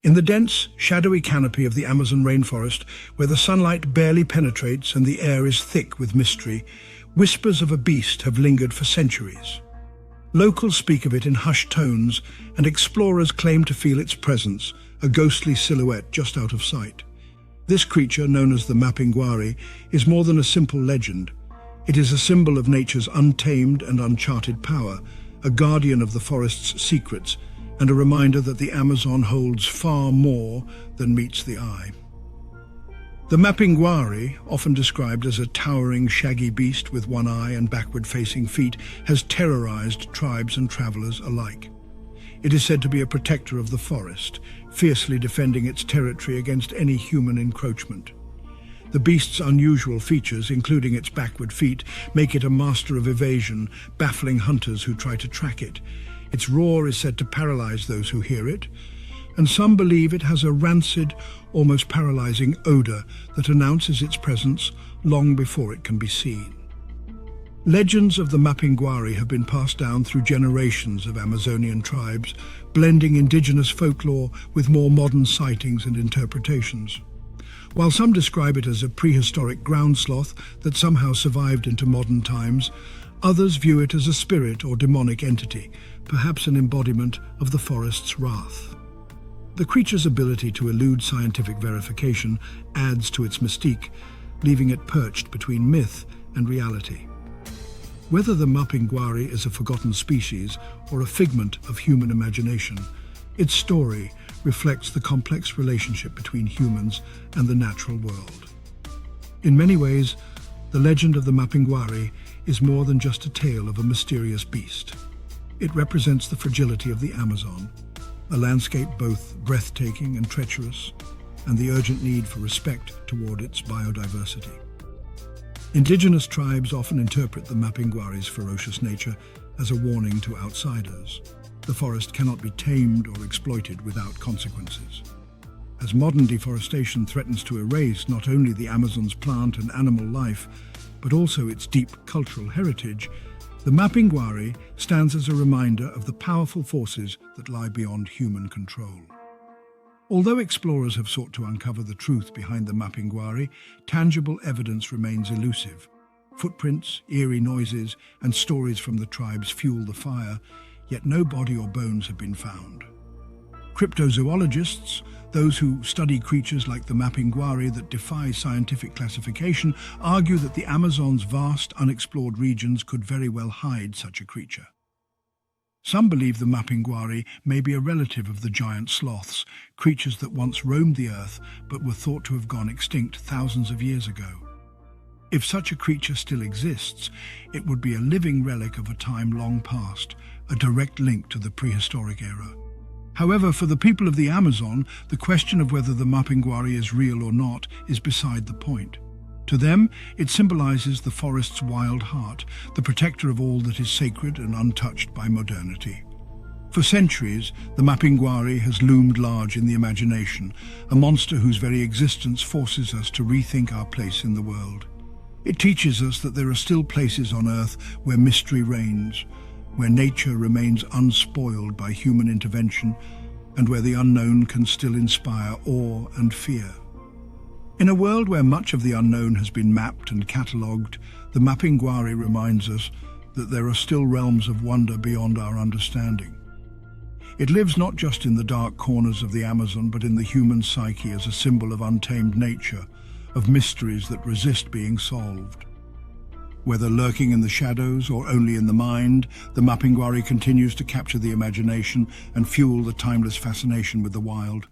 In the dense, shadowy canopy of the Amazon rainforest, where the sunlight barely penetrates and the air is thick with mystery, whispers of a beast have lingered for centuries. Locals speak of it in hushed tones, and explorers claim to feel its presence, a ghostly silhouette just out of sight. This creature, known as the Mapinguari, is more than a simple legend. It is a symbol of nature's untamed and uncharted power, a guardian of the forest's secrets, and a reminder that the Amazon holds far more than meets the eye. The Mapinguari, often described as a towering, shaggy beast with one eye and backward-facing feet, has terrorized tribes and travelers alike. It is said to be a protector of the forest, fiercely defending its territory against any human encroachment. The beast's unusual features, including its backward feet, make it a master of evasion, baffling hunters who try to track it. Its roar is said to paralyze those who hear it, and some believe it has a rancid, almost paralyzing odor that announces its presence long before it can be seen. Legends of the Mapinguari have been passed down through generations of Amazonian tribes, blending indigenous folklore with more modern sightings and interpretations. While some describe it as a prehistoric ground sloth that somehow survived into modern times, others view it as a spirit or demonic entity, perhaps an embodiment of the forest's wrath. The creature's ability to elude scientific verification adds to its mystique, leaving it perched between myth and reality. Whether the Mapinguari is a forgotten species or a figment of human imagination, its story reflects the complex relationship between humans and the natural world. In many ways, the legend of the Mapinguari is more than just a tale of a mysterious beast. It represents the fragility of the Amazon, a landscape both breathtaking and treacherous, and the urgent need for respect toward its biodiversity. Indigenous tribes often interpret the Mapinguari's ferocious nature as a warning to outsiders. The forest cannot be tamed or exploited without consequences. As modern deforestation threatens to erase not only the Amazon's plant and animal life, but also its deep cultural heritage, the Mapinguari stands as a reminder of the powerful forces that lie beyond human control. Although explorers have sought to uncover the truth behind the Mapinguari, tangible evidence remains elusive. Footprints, eerie noises, and stories from the tribes fuel the fire, yet no body or bones have been found. Cryptozoologists, those who study creatures like the Mapinguari that defy scientific classification, argue that the Amazon's vast, unexplored regions could very well hide such a creature. Some believe the Mapinguari may be a relative of the giant sloths, creatures that once roamed the earth but were thought to have gone extinct thousands of years ago. If such a creature still exists, it would be a living relic of a time long past, a direct link to the prehistoric era. However, for the people of the Amazon, the question of whether the Mapinguari is real or not is beside the point. To them, it symbolizes the forest's wild heart, the protector of all that is sacred and untouched by modernity. For centuries, the Mapinguari has loomed large in the imagination, a monster whose very existence forces us to rethink our place in the world. It teaches us that there are still places on Earth where mystery reigns, where nature remains unspoiled by human intervention, and where the unknown can still inspire awe and fear. In a world where much of the unknown has been mapped and catalogued, the Mapinguari reminds us that there are still realms of wonder beyond our understanding. It lives not just in the dark corners of the Amazon, but in the human psyche as a symbol of untamed nature, of mysteries that resist being solved. Whether lurking in the shadows or only in the mind, the Mapinguari continues to capture the imagination and fuel the timeless fascination with the wild.